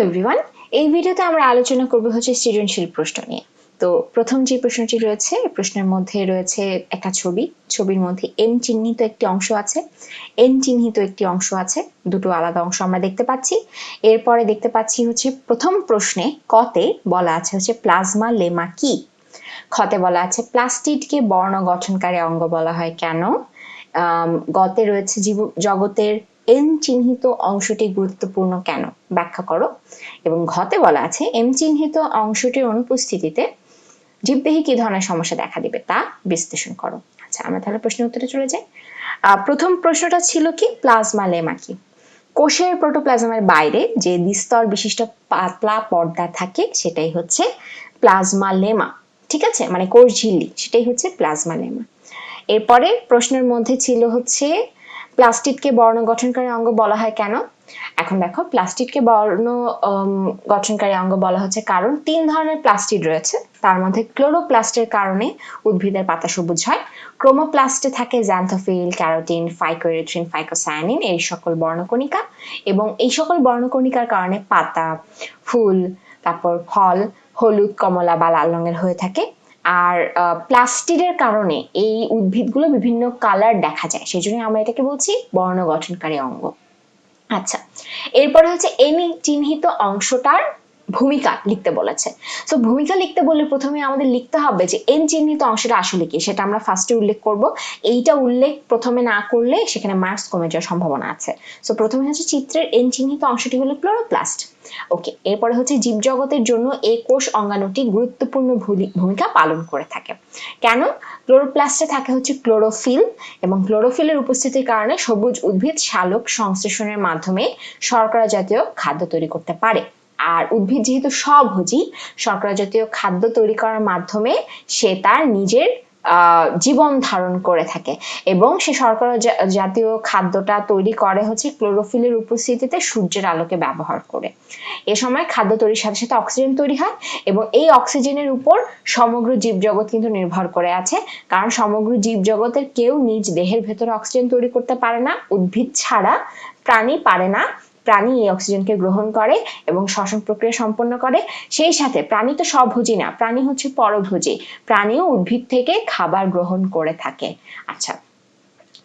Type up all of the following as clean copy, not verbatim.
Everyone, এই ভিডিওতে আমরা আলোচনা করব হচ্ছে সৃজনশীল প্রশ্ন নিয়ে। তো প্রথম যে প্রশ্নটি রয়েছে, প্রশ্নের মধ্যে রয়েছে একটা ছবির মধ্যে এম চিহ্নিত একটি অংশ আছে, এন চিহ্নিত একটি অংশ আছে, দুটো আলাদা অংশ আমরা দেখতে পাচ্ছি। এরপরে দেখতে পাচ্ছি হচ্ছে প্রথম প্রশ্নে কতে বলা আছে হচ্ছে প্লাজমা লেমা কি, খতে বলা আছে প্লাস্টিডকে বর্ণ গঠনকারী অঙ্গ বলা হয় কেন, গতে রয়েছে জীব জগতের এন চিহ্নিত অংশটি গুরুত্বপূর্ণ কেন, ব্যাখ্যা করো। এবং ঘতে বলা আছে এম চিহ্নিত অংশটির অনুপস্থিতিতে জীবদেহে কি ধরনের সমস্যা দেখা দিবে তা বিশ্লেষণ করো। আচ্ছা, আমরা তাহলে প্রশ্নের উত্তরে চলে যাই। প্রথম প্রশ্নটা ছিল কি প্লাজমা লেমা কি। কোষের প্রোটোপ্লাজমের বাইরে যে দ্বিস্তর বিশিষ্ট পাতলা পর্দা থাকে সেটাই হচ্ছে প্লাজমা লেমা, ঠিক আছে, মানে কোষ ঝিল্লি, সেটাই হচ্ছে প্লাজমা লেমা। এরপরে প্রশ্নের মধ্যে ছিল হচ্ছে প্লাস্টিডকে বর্ণ গঠনকারী অঙ্গ বলা হয় কেন। এখন দেখো, প্লাস্টিডকে বর্ণ গঠনকারী অঙ্গ বলা হচ্ছে কারণ তিন ধরনের প্লাস্টিড রয়েছে, তার মধ্যে ক্লোরোপ্লাস্টের কারণে উদ্ভিদের পাতা সবুজ হয়, ক্রোমোপ্লাস্টে থাকে জ্যান্থোফিল, ক্যারোটিন, ফাইকোএরিথ্রিন, ফাইকোসায়ানিন, এই সকল বর্ণকণিকা, এবং এই সকল বর্ণকণিকার কারণে পাতা, ফুল, তারপর ফল হলুদ, কমলা বা লাল রঙের হয়ে থাকে। আর প্লাস্টিডের কারণে এই উদ্ভিদগুলো বিভিন্ন কালার দেখা যায়, সেজন্য আমরা এটাকে বলছি বর্ণ গঠনকারী অঙ্গ। আচ্ছা, এরপরে হচ্ছে এন চিহ্নিত অংশটার ভূমিকা লিখতে বলেছে। তো ভূমিকা লিখতে বললে প্রথমে আমাদের লিখতে হবে যে এন চিহ্নিত অংশটা আসলে কি, সেটা আমরা ফার্স্টে উল্লেখ করব। এইটা উল্লেখ প্রথমে না করলে সেখানে মার্কস কমে যাওয়ার সম্ভাবনা আছে। তো প্রথমে হচ্ছে চিত্রের এন চিহ্নিত অংশটি হলো ক্লোরোপ্লাস্ট। ওকে, এরপরে হচ্ছে জীবজগতের জন্য এই কোষ অঙ্গাণুটি গুরুত্বপূর্ণ ভূমিকা পালন করে থাকে। কেন? ক্লোরোপ্লাস্টে থাকে হচ্ছে ক্লোরোফিল, এবং ক্লোরোফিলের উপস্থিতির কারণে সবুজ উদ্ভিদ সালোক সংশ্লেষণের মাধ্যমে শর্করা জাতীয় খাদ্য তৈরি করতে পারে। আর উদ্ভিদ যেহেতু স্বভোজী, শর্করা জাতীয় খাদ্য তৈরি করার মাধ্যমে সে তার নিজের জীবন ধারণ করে থাকে, এবং সে শর্করা জাতীয় খাদ্যটা তৈরি করে হচ্ছে ক্লোরোফিলের উপস্থিতিতে সূর্যের আলোকে ব্যবহার করে। এ সময় খাদ্য তৈরির সাথে সাথে অক্সিজেন তৈরি হয়, এবং এই অক্সিজেনের উপর সমগ্র জীবজগৎ কিন্তু নির্ভর করে আছে, কারণ সমগ্র জীবজগতের কেউ নিজ দেহের ভেতরে অক্সিজেন তৈরি করতে পারে না, উদ্ভিদ ছাড়া প্রাণী পারে না। প্রাণী এই অক্সিজেনকে গ্রহণ করে এবং শ্বসন প্রক্রিয়া সম্পন্ন করে। সেই সাথে প্রাণী তো স্বভোজী না, প্রাণী হচ্ছে পরভোজী, প্রাণীও উদ্ভিদ থেকে খাবার গ্রহণ করে থাকে। আচ্ছা,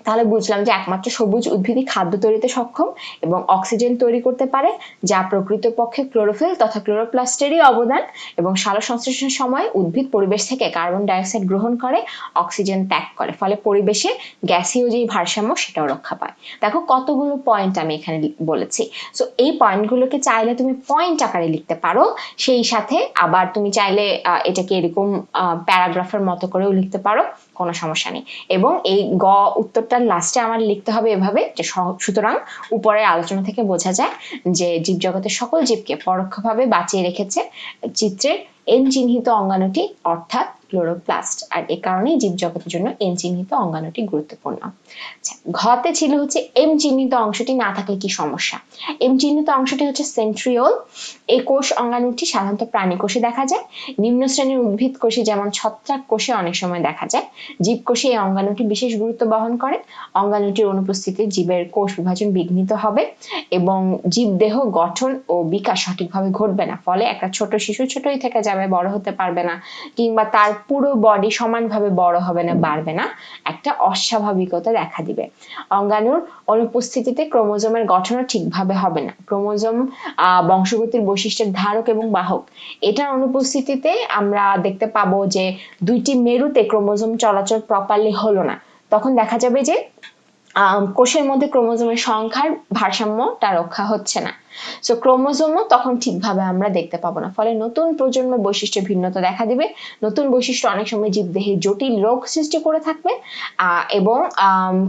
তাহলে বুঝলাম যে একমাত্র সবুজ উদ্ভিদই খাদ্য তৈরিতে সক্ষম এবং অক্সিজেন তৈরি করতে পারে, যা প্রকৃতপক্ষে ক্লোরোফিল তথা ক্লোরোপ্লাস্টেরই অবদান। এবং সালোক সংশ্লেষণের সময় উদ্ভিদ পরিবেশ থেকে কার্বন ডাই অক্সাইড গ্রহণ করে, অক্সিজেন ত্যাগ করে, ফলে পরিবেশে গ্যাসীয় যে ভারসাম্য সেটাও রক্ষা পায়। দেখো কতগুলো পয়েন্ট আমি এখানে বলেছি। সো এই পয়েন্টগুলোকে চাইলে তুমি পয়েন্ট আকারে লিখতে পারো, সেই সাথে আবার তুমি চাইলে এটাকে এরকম প্যারাগ্রাফের মতো করেও লিখতে পারো, কোনো সমস্যা নেই। এবং এই গ উত্তরটার লাস্টে আমার লিখতে হবে এভাবে যে সুতরাং উপরের আলোচনা থেকে বোঝা যায় যে জীবজগতের সকল জীবকে পরোক্ষভাবে বাঁচিয়ে রেখেছে চিত্রের এন চিহ্নিত অঙ্গাণুটি অর্থাৎ ক্লোরোপ্লাস্ট, আর এ কারণেই জীবজগতের জন্য এন চিহ্নিত অঙ্গাণুটি গুরুত্বপূর্ণ। আচ্ছা, ঘতে ছিল হচ্ছে এম চিহ্নিত অংশটি না থাকলে কি সমস্যা। এম চিহ্নিত অংশটি হচ্ছে সেন্ট্রিওল। এই কোষ অঙ্গাণুটি সাধারণত প্রাণী কোষে দেখা যায়, নিম্ন শ্রেণীর উদ্ভিদ কোষে যেমন ছত্রাক কোষে অনেক সময় দেখা যায়। জীবকোষে এই অঙ্গাণুটি বিশেষ গুরুত্ব বহন করে। অঙ্গাণুটির অনুপস্থিতিতে জীবের কোষ বিভাজন বিঘ্নিত হবে এবং জীবদেহ গঠন ও বিকাশ সঠিকভাবে ঘটবে না, ফলে একটা ছোট শিশু ছোটই থেকে যাবে, বড় হতে পারবে না, কিংবা তার পুরো বডি সমানভাবে বড় হবে না, বাড়বে না, একটা অস্বাভাবিকতা দেখা দিবে। অঙ্গাণুর অনুপস্থিতিতে ক্রোমোজোমের গঠনও ঠিকভাবে হবে না। ক্রোমোজোম বংশগতির বৈশিষ্ট্যের ধারক এবং বাহক, এটার অনুপস্থিতিতে আমরা দেখতে পাবো যে দুইটি মেরুতে ক্রোমোজোম চলাচল প্রপারলি হলো না, তখন দেখা যাবে যে কোষের মধ্যে ক্রোমোজোমের সংখ্যার ভারসাম্যটা রক্ষা হচ্ছে না। সো ক্রোমোজোমও তখন ঠিকভাবে আমরা দেখতে পাবো না, ফলে নতুন প্রজন্মের বৈশিষ্ট্য ভিন্নতা দেখা দিবে। নতুন বৈশিষ্ট্য অনেক সময় জীবদেহে জটিল রোগ সৃষ্টি করে থাকবে এবং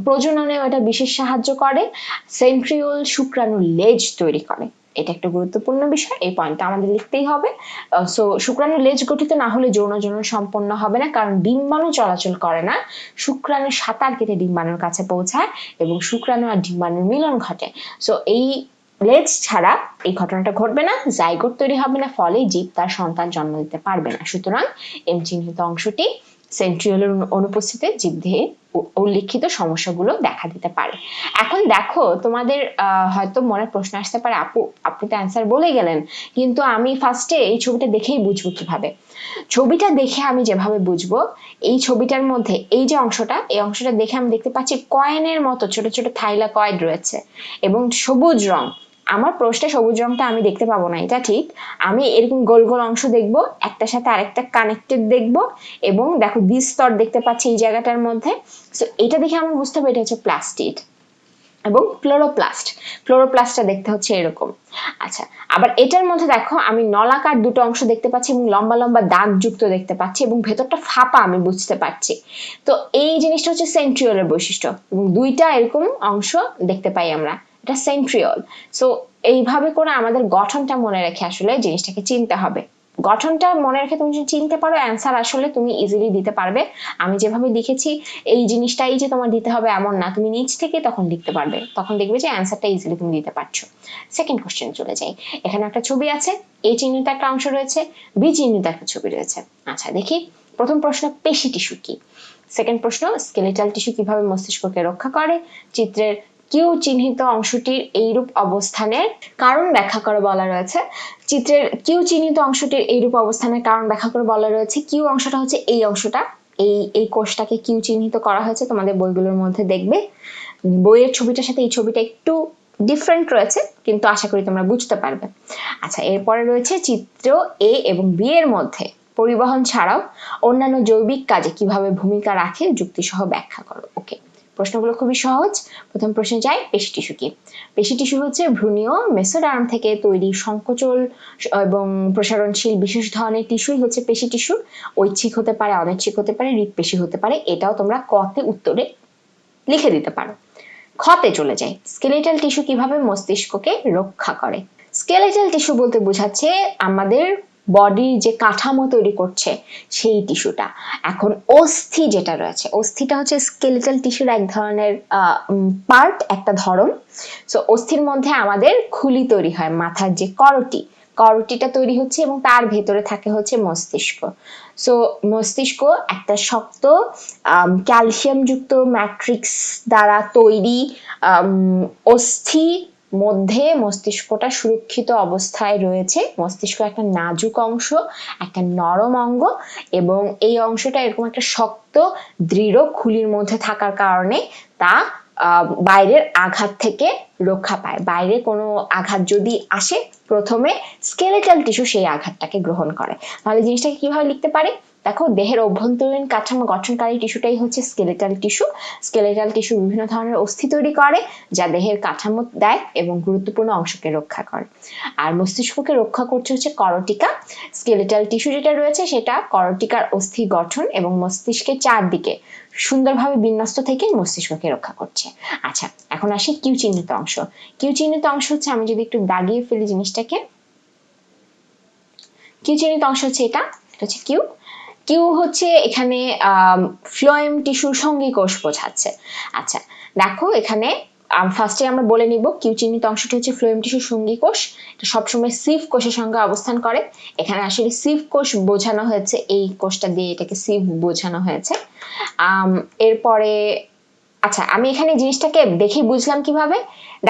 প্রজননেও এটা বিশেষ সাহায্য করে। সেন্ট্রিওল শুক্রাণুর লেজ তৈরি করে, এটা একটা গুরুত্বপূর্ণ বিষয়, এই পয়েন্টটা আমাদের লিখতেই হবে। সো শুক্রাণুর লেজ গঠিত না হলে যৌন জনন সম্পন্ন হবে না, কারণ ডিম্বাণু চলাচল করে না, শুক্রাণু সাঁতার কেটে ডিম্বাণুর কাছে পৌঁছায় এবং শুক্রাণু আর ডিম্বাণুর মিলন ঘটে। সো এই লেজ ছাড়া এই ঘটনাটা ঘটবে না, জাইগোট তৈরি হবে না, ফলে জীব তার সন্তান জন্ম দিতে পারবে না। সুতরাং এম চিহ্নিত অংশটি সেন্ট্রিওলের অনুপস্থিতিতে জীবদেহে উল্লিখিত সমস্যাগুলো দেখা দিতে পারে। এখন দেখো তোমাদের হয়তো মনে প্রশ্ন আসতে পারে, আপনি তো অ্যান্সার বলে গেলেন, কিন্তু আমি ফার্স্টে এই ছবিটা দেখেই বুঝবো কিভাবে? ছবিটা দেখে আমি যেভাবে বুঝবো, এই ছবিটার মধ্যে এই যে অংশটা, এই অংশটা দেখে আমি দেখতে পাচ্ছি কয়েনের মতো ছোট ছোট থাইলাকয়েড রয়েছে এবং সবুজ রং। আমার প্রশ্নে সবুজ রংটা আমি দেখতে পাবো না, এটা ঠিক। আমি এরকম গোল গোল অংশ দেখবো, একটার সাথে আরেকটা কানেক্টেড দেখবো, এবং দেখো দ্বিস্তর দেখতে পাচ্ছি এই জায়গাটার মধ্যে। সো এটা দেখে আমার বুঝতে হবে এটা হচ্ছে প্লাস্টিড এবং ক্লোরোপ্লাস্টটা দেখতে হচ্ছে এরকম। আচ্ছা, আবার এটার মধ্যে দেখো আমি নলাকার দুটো অংশ দেখতে পাচ্ছি এবং লম্বা লম্বা দাগ যুক্ত দেখতে পাচ্ছি এবং ভেতরটা ফাঁপা আমি বুঝতে পারছি। তো এই জিনিসটা হচ্ছে সেন্ট্রিওলের বৈশিষ্ট্য, এবং দুইটা এরকম অংশ দেখতে পাই আমরা, এটা সেন্ট্রিওল। সো এইভাবে করে আমাদের গঠনটা মনে রেখে আসলে জিনিসটাকে চিনতে হবে। গঠনটা মনে রেখে তুমি যদি চিনতে পারো, অ্যান্সার আসলে তুমি ইজিলি দিতে পারবে। আমি যেভাবে লিখেছি এই জিনিসটাই যে তোমার দিতে হবে এমন না, তুমি নিচ থেকে তখন লিখতে পারবে, তখন দেখবে যে অ্যান্সারটা ইজিলি তুমি দিতে পারছো। সেকেন্ড কোশ্চেন চলে যাই। এখানে একটা ছবি আছে, এ চিহ্নিত একটা অংশ রয়েছে, বি চিহ্নিত একটা ছবি রয়েছে। আচ্ছা দেখি, প্রথম প্রশ্ন পেশি টিস্যু কি? সেকেন্ড প্রশ্ন স্কেলেটাল টিস্যু কিভাবে মস্তিষ্ককে রক্ষা করে? চিত্রের কিউ চিহ্নিত অংশটির এইরূপ অবস্থানের কারণ ব্যাখ্যা করে বলা রয়েছে। চিত্রের কিউ চিহ্নিত অংশটির এইরূপ অবস্থানের কারণ ব্যাখ্যা করে বলা রয়েছে। কিউ অংশটা হচ্ছে এই অংশটা, এই কোষটাকে কিউ চিহ্নিত করা হয়েছে, তোমাদের বইগুলোর মধ্যে দেখবে। বইয়ের ছবিটার সাথে এই ছবিটা একটু ডিফারেন্ট রয়েছে, কিন্তু আশা করি তোমরা বুঝতে পারবে। আচ্ছা, এরপরে রয়েছে চিত্র এ এবং বি এর মধ্যে পরিবহন ছাড়াও অন্যান্য জৈবিক কাজে কিভাবে ভূমিকা রাখে যুক্তিসহ ব্যাখ্যা করো। ওকে, প্রশ্নগুলো খুবই সহজ। প্রথম প্রশ্নে যাই, পেশি টিস্যু কি? পেশি টিস্যু হচ্ছে ভ্রূণীয় মেসোডার্ম থেকে তৈরি সংকোচল এবং প্রসারণশীল বিশেষ ধরনের টিস্যুই হচ্ছে পেশি টিস্যু। ঐচ্ছিক হতে পারে, অনৈচ্ছিক হতে পারে, হৃৎপেশি হতে পারে। এটাও তোমরা কতে উত্তরে লিখে দিতে পারো। খতে চলে যায়, স্কেলেটাল টিস্যু কিভাবে মস্তিষ্ককে রক্ষা করে? স্কেলেটাল টিস্যু বলতে বোঝাচ্ছে আমাদের বডির যে কাঠামো তৈরি করছে সেই টিস্যুটা। এখন অস্থি যেটা রয়েছে, অস্থিটা হচ্ছে স্কেলেটাল টিস্যুর এক ধরনের পার্ট, একটা ধরন। সো অস্থির মধ্যে আমাদের খুলি তৈরি হয়, মাথার যে করটিটা তৈরি হচ্ছে এবং তার ভেতরে থাকে হচ্ছে মস্তিষ্ক। সো মস্তিষ্ক একটা শক্ত ক্যালসিয়াম যুক্ত ম্যাট্রিক্স দ্বারা তৈরি অস্থি মধ্যে মস্তিষ্কটা সুরক্ষিত অবস্থায় রয়েছে। মস্তিষ্ক একটা নাজুক অংশ, একটা নরম অঙ্গ, এবং এই অংশটা এরকম একটা শক্ত দৃঢ় খুলির মধ্যে থাকার কারণে তা বাইরের আঘাত থেকে রক্ষা পায়। বাইরে কোনো আঘাত যদি আসে, প্রথমে স্কেলেটাল টিস্যু সেই আঘাতটাকে গ্রহণ করে। তাহলে জিনিসটাকে কিভাবে লিখতে পারি? দেখো, দেহের অভ্যন্তরীণ কাঠামো গঠনকারী টিস্যুটাই হচ্ছে স্কেলেটাল টিস্যু। স্কেলেটাল টিস্যু বিভিন্ন ধরনের অস্থি তৈরি করে যা দেহের কাঠামো দেয় এবং গুরুত্বপূর্ণ অংশকে রক্ষা করে। আর মস্তিষ্ককে রক্ষা করছে হচ্ছে করটিকা। স্কেলেটাল টিস্যু যেটা রয়েছে সেটা করটিকার অস্থি গঠন এবং মস্তিষ্কের চারদিকে সুন্দরভাবে বিন্যস্ত থেকে মস্তিষ্ককে রক্ষা করছে। আচ্ছা, এখন আসি কিউ চিহ্নিত অংশ। কিউ চিহ্নিত অংশ হচ্ছে, আমি যদি একটু দাগিয়ে ফেলি জিনিসটাকে, কিউ চিহ্নিত অংশ হচ্ছে এটা হচ্ছে কিউ। কিউ হচ্ছে এখানে ফ্লোয়েম টিস্যুর সঙ্গী কোষ বোঝাচ্ছে। আচ্ছা দেখো, এখানে ফার্স্টে আমরা বলে নিব কিউ চিহ্নিত অংশটি হচ্ছে ফ্লোয়েম টিস্যুর সঙ্গী কোষ। এটা সবসময় সিভ কোষের সঙ্গে অবস্থান করে। এখানে আসলে সিভ কোষ বোঝানো হয়েছে, এই কোষটা দিয়ে এটাকে সিভ বোঝানো হয়েছে। এরপরে আচ্ছা, আমি এখানে জিনিসটাকে দেখে বুঝলাম কিভাবে।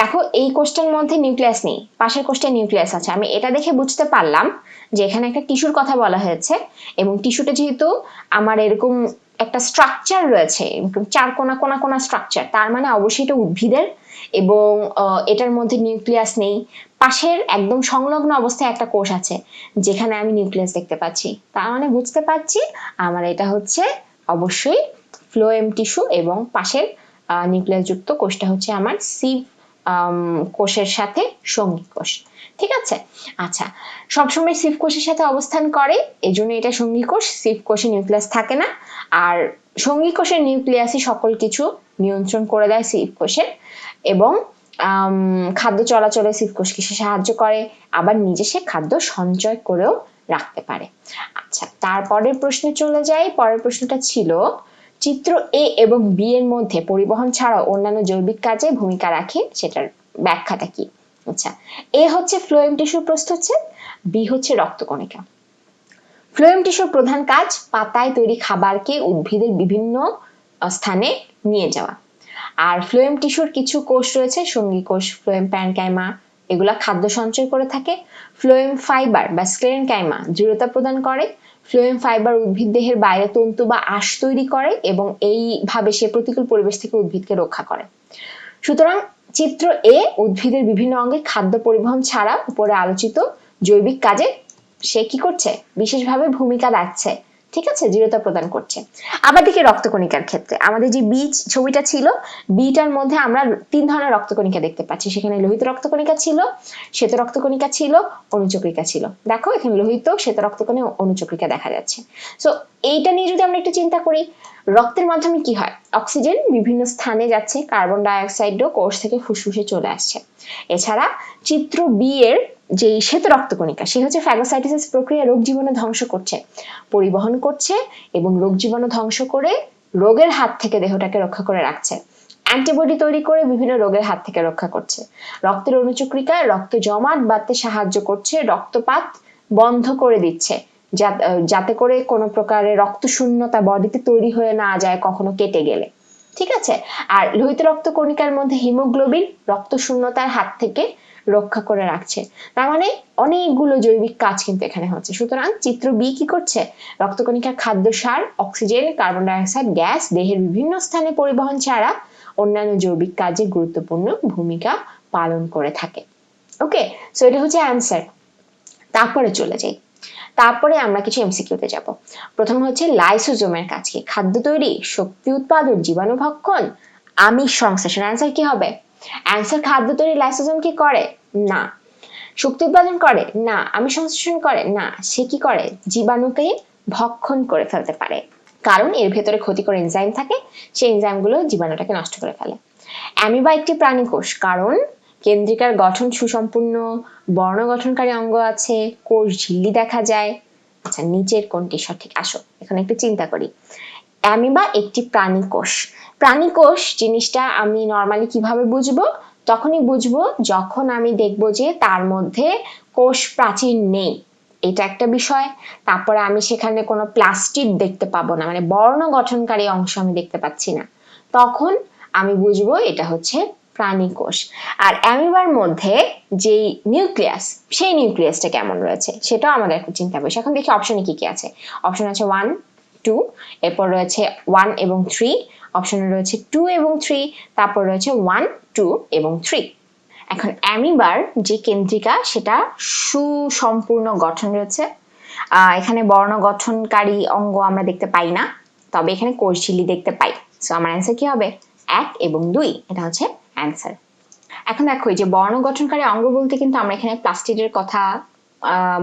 দেখো, এই কোষটার মধ্যে নিউক্লিয়াস নেই, পাশের কোষটায় নিউক্লিয়াস আছে। আমি এটা দেখে বুঝতে পারলাম যে এখানে একটা টিস্যুর কথা বলা হয়েছে, এবং টিস্যুটা যেহেতু আমার এরকম একটা স্ট্রাকচার রয়েছে, চার কোনা কোনা কোনা স্ট্রাকচার, তার মানে অবশ্যই এটা উদ্ভিদের, এবং এটার মধ্যে নিউক্লিয়াস নেই। পাশের একদম সংলগ্ন অবস্থায় একটা কোষ আছে যেখানে আমি নিউক্লিয়াস দেখতে পাচ্ছি, তার মানে বুঝতে পারছি আমার এটা হচ্ছে অবশ্যই ফ্লোয়েম টিস্যু, এবং পাশের নিউক্লিয়াস যুক্ত কোষটা হচ্ছে আমার সিভ কোষের সাথে সঙ্গী কোষ। ঠিক আছে? আচ্ছা, সবসময় সিভ কোষের সাথে অবস্থান করে, এজন্য এটা সঙ্গী কোষ। সিভ কোষে নিউক্লিয়াস থাকে না, আর সঙ্গী কোষের নিউক্লিয়াসই সকল কিছু নিয়ন্ত্রণ করে দেয় সিভ কোষের, এবং খাদ্য চলাচলে সিভ কোষকে সাহায্য করে, আবার নিজে সে খাদ্য সঞ্চয় করেও রাখতে পারে। আচ্ছা, তারপরের প্রশ্নে চলে যাই। পরের প্রশ্নটা ছিল চিত্র এ এবং বি এর মধ্যে পরিবহন ছাড়াও অন্যান্য জৈবিক কাজে ভূমিকা রাখে, সেটার ব্যাখ্যাটা কি? আচ্ছা, এ হচ্ছে ফ্লোয়েম টিস্যুর প্রস্থচ্ছেদ, বি হচ্ছে রক্তকণিকা। ফ্লোয়েম টিস্যুর প্রধান কাজ পাতায় তৈরি খাবারকে উদ্ভিদের বিভিন্ন স্থানে নিয়ে যাওয়া। আর ফ্লোয়েম টিস্যুর কিছু কোষ রয়েছে, সঙ্গী কোষ, ফ্লোয়েম প্যারেনকাইমা, এগুলা খাদ্য সঞ্চয় করে থাকে। ফ্লোয়েম ফাইবার বা স্ক্লেরেনকাইমা দৃঢ়তা প্রদান করে। ফ্লোয়েম ফাইবার উদ্ভিদ দেহের বাইরে তন্তু বা আঁশ তৈরি করে এবং এইভাবে সে প্রতিকূল পরিবেশ থেকে উদ্ভিদকে রক্ষা করে। সুতরাং চিত্র এ উদ্ভিদের বিভিন্ন অঙ্গে খাদ্য পরিবহন ছাড়া উপরে আলোচিত জৈবিক কাজে সে কি করছে, বিশেষভাবে ভূমিকা রাখছে, ঠিক আছে, দৃঢ়তা প্রদান করছে। আবার দেখি রক্তকণিকার ক্ষেত্রে আমাদের যে বীজ ছবিটা ছিল, বিটার মধ্যে আমরা 3 ধরনের রক্তকণিকা দেখতে পাচ্ছি। সেখানে লোহিত রক্তকণিকা ছিল, শ্বেত রক্তকণিকা ছিল, অনুচক্রিকা ছিল। দেখো এখানে লোহিত, শ্বেত রক্তকণিকা, অনুচক্রিকা দেখা যাচ্ছে। সো এইটা নিয়ে যদি আমরা একটু চিন্তা করি, রক্তের মাধ্যমে কি হয়, অক্সিজেন বিভিন্ন স্থানে যাচ্ছে, কার্বন ডাই অক্সাইডও কোষ থেকে ফুসফুসে চলে আসছে। এছাড়া চিত্র বি এর যে শ্বেত রক্তকণিকা, সে হচ্ছে ফ্যাগোসাইটোসিস প্রক্রিয়া রোগ জীবাণু ধ্বংস করছে, পরিবহন করছে এবং রোগ জীবাণু ধ্বংস করে রোগের হাত থেকে দেহটাকে রক্ষা করে রাখছে। অ্যান্টিবডি তৈরি করে বিভিন্ন রোগের হাত থেকে রক্ষা করছে। রক্তের অনুচক্রিকা রক্ত জমাট বাঁধতে সাহায্য করছে, রক্তপাত বন্ধ করে দিচ্ছে, যাতে করে কোনো প্রকারের রক্ত শূন্যতা বডিতে তৈরি হয়ে না যায় কখনো কেটে গেলে, ঠিক আছে। আর লোহিত রক্তকণিকার মধ্যে হিমোগ্লোবিন রক্ত শূন্যতার হাত থেকে রক্ষা করে রাখছে। তার মানে অনেকগুলো জৈবিক কাজ কিন্তু এখানে হচ্ছে। সুতরাং চিত্র বি কি করছে, রক্তকণিকার খাদ্য সার, oxygen, carbon die oxide gas দেহের বিভিন্ন স্থানে পরিবহন ছাড়া অন্যান্য জৈবিক কাজে গুরুত্বপূর্ণ ভূমিকা পালন করে থাকে। ওকে, সো এটা হচ্ছে অ্যান্সার। তারপরে চলে যাই, তারপরে আমরা কিছু এমসিকিউতে যাব। প্রথম হচ্ছে লাইসোজোমের কাজ কি, খাদ্য তৈরি, শক্তি উৎপাদন, জীবাণু ভক্ষণ, আমিষ সংশ্লেষণ। অ্যান্সার কি হবে, অ্যান্সার খাদ্য তৈরি লাইসোজোম কি করে, না। শক্তি উৎপাদন করে, না। আমিষ সংশ্লেষণ করে, না। সে কি করে, জীবাণুকে ভক্ষণ করে ফেলতে পারে, কারণ এর ভেতরে ক্ষতিকর এনজাইম থাকে, সেই এনজাইমগুলো জীবাণুটাকে নষ্ট করে ফেলে। অ্যামিবা একটি প্রাণী কোষ, কারণ কেন্দ্রিকার গঠন সুসম্পূর্ণ, বর্ণ গঠনকারী অঙ্গ আছে, কোষ ঝিল্লি দেখা যায়। আচ্ছা, নিচের কোনটি সঠিক, আসো এখানে একটু চিন্তা করি। অ্যামিবা একটি প্রাণী কোষ, প্রাণী কোষ জিনিসটা আমি নর্মালি কিভাবে বুঝবো, তখনই বুঝবো যখন আমি দেখবো যে তার মধ্যে কোষ প্রাচীর নেই, এটা একটা বিষয়। তারপরে আমি সেখানে কোনো প্লাস্টিড দেখতে পাবো না, মানে বর্ণ গঠনকারী অংশ আমি দেখতে পাচ্ছি না, তখন আমি বুঝবো এটা হচ্ছে প্রাণী কোষ। আর অ্যামিবার মধ্যে যে নিউক্লিয়াস, সেই নিউক্লিয়াসটা কেমন রয়েছে সেটাও আমাদের একটু চিন্তা বিষয়। এখন দেখি অপশনে কি কি আছে। অপশন আছে 1, 2, এরপর রয়েছে 1 এবং 3, অপশনে রয়েছে 2 এবং 3, তারপর রয়েছে 1, 2 এবং 3। এখন অ্যামিবার যে কেন্দ্রিকা সেটা সুসম্পূর্ণ গঠন রয়েছে, এখানে বর্ণ গঠনকারী অঙ্গ আমরা দেখতে পাই না, তবে এখানে কোষ ঝিল্লি দেখতে পাই। সো আমার অ্যান্সার কি হবে, 1 এবং 2, এটা হচ্ছে অ্যান্সার। এখন দেখো এই যে বর্ণ গঠনকারী অঙ্গ বলতে কিন্তু আমরা এখানে প্লাস্টিডের কথা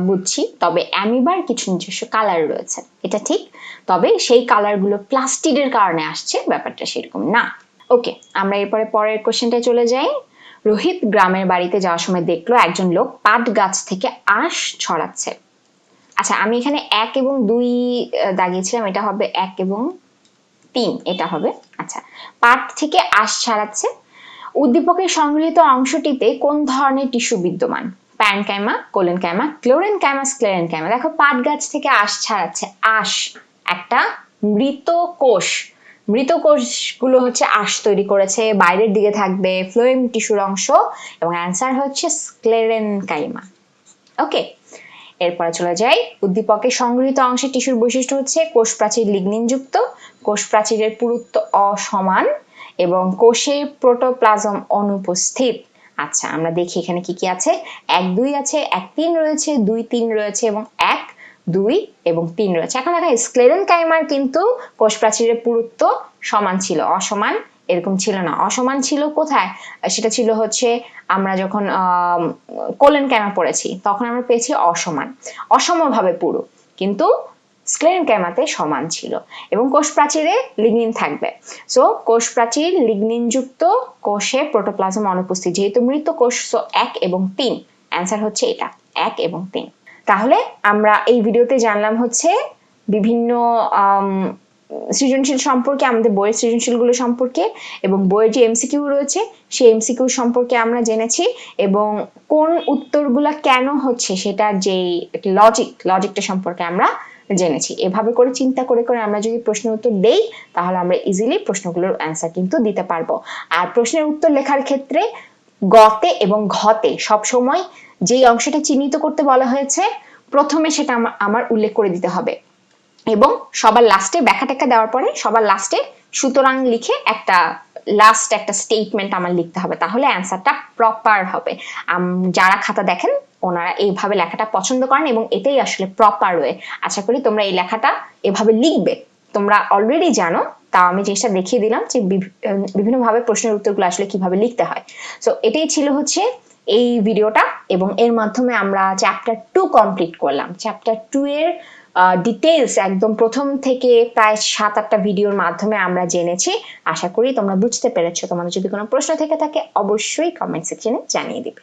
বুঝছি, তবে অ্যামিবার কিছু নিজস্ব কালার রয়েছে, এটা ঠিক, তবে সেই কালারগুলো প্লাস্টিডের কারণে আসছে, ব্যাপারটা সেরকম না। ওকে, আমরা এরপরে পরের কোশ্চেনটায় চলে যাই। রোহিত গ্রামের বাড়িতে যাওয়ার সময় দেখলো একজন লোক পাট গাছ থেকে আঁশ ছড়াচ্ছে। আচ্ছা, আমি এখানে 1 এবং 2 দাগিয়েছিলাম, এটা হবে 1 এবং 3, এটা হবে। আচ্ছা, পাট থেকে আঁশ ছড়াচ্ছে, উদ্দীপকের সংগৃহীত অংশটিতে কোন ধরনের টিস্যু বিদ্যমান, প্যারেনকাইমা, কোলেনকাইমা, ক্লোরেনকাইমা, স্ক্লেরেনকাইমা। দেখো পাট গাছ থেকে আঁশ ছাড়াচ্ছে, আঁশ একটা মৃত কোষ, মৃত কোষগুলো হচ্ছে আঁশ তৈরি করেছে, বাইরের দিকে থাকবে ফ্লোয়েম টিস্যুর অংশ, এবং অ্যান্সার হচ্ছে স্ক্লেরেনকাইমা। ওকে, এরপরে চলে যাই। উদ্দীপকের সংগৃহীত অংশের টিস্যুর বৈশিষ্ট্য হচ্ছে কোষ প্রাচীর লিগনিন যুক্ত, কোষ প্রাচীরের পুরুত্ব অসমান এবং কোষে প্রোটোপ্লাজম অনুপস্থিত। আচ্ছা, আমরা দেখি এখানে কি কি আছে। 1, 2 আছে, 1, 3 রয়েছে, 2, 3 রয়েছে এবং 1, 2 এবং 3 রয়েছে। এখন দেখা স্ক্লেরেনকাইমার কিন্তু কোষ প্রাচীরের পুরুত্ব সমান ছিল, অসমান এরকম ছিল না। অসমান ছিল কোথায়, সেটা ছিল হচ্ছে আমরা যখন কোলেনকাইমা পড়েছি তখন আমরা পেয়েছি অসমান, অসমভাবে পুরু, কিন্তু স্ক্লেরেনকাইমাতে সমান ছিল। এবং কোষ প্রাচীরে লিগনিন থাকবে, সো কোষ প্রাচীর লিগনিন যুক্ত, কোষে প্রোটোপ্লাজম অনুপস্থিত, যেহেতু মৃত কোষ, সো 1 এবং 3, অ্যান্সার হচ্ছে এটা 1 এবং 3। তাহলে আমরা এই ভিডিওতে জানলাম হচ্ছে বিভিন্ন সৃজনশীল সম্পর্কে, আমাদের বইয়ের সৃজনশীলগুলো সম্পর্কে, এবং বইয়ের যে এমসিকিউ রয়েছে সেই এমসিকিউ সম্পর্কে আমরা জেনেছি, এবং কোন উত্তরগুলা কেন হচ্ছে সেটার যে লজিকটা সম্পর্কে আমরা জেনেছি। এভাবে করে চিন্তা করে করে আমরা যদি প্রশ্নের উত্তর দেই তাহলে আমরা ইজিলি প্রশ্নগুলোর অ্যান্সার কিন্তু দিতে পারবো। আর প্রশ্নের উত্তর লেখার ক্ষেত্রে গতে এবং ঘতে সবসময় যেই অংশটা চিহ্নিত করতে বলা হয়েছে প্রথমে সেটা আমার উল্লেখ করে দিতে হবে, এবং সবার লাস্টে ব্যাখ্যা টেক্কা দেওয়ার পরে সবার লাস্টে সুতরাং লিখে একটা লাস্ট একটা স্টেটমেন্ট আমার লিখতে হবে, তাহলে অ্যান্সারটা প্রপার হবে। যারা খাতা দেখেন ওনারা এইভাবে লেখাটা পছন্দ করেন এবং এটাই আসলে প্রপার ওয়ে। আশা করি তোমরা এই লেখাটা এভাবে লিখবে। তোমরা অলরেডি জানো, তাও আমি জিনিসটা দেখিয়ে দিলাম যে বিভিন্নভাবে প্রশ্নের উত্তরগুলো আসলে কিভাবে লিখতে হয়। সো এটাই ছিল হচ্ছে এই ভিডিওটা, এবং এর মাধ্যমে আমরা চ্যাপ্টার 2 কমপ্লিট করলাম। চ্যাপ্টার 2 এর ডিটেলস একদম প্রথম থেকে প্রায় 7-8টা ভিডিওর মাধ্যমে আমরা জেনেছি। আশা করি তোমরা বুঝতে পেরেছো। তোমাদের যদি কোনো প্রশ্ন থেকে থাকে অবশ্যই কমেন্ট সেকশনে জানিয়ে দিবে।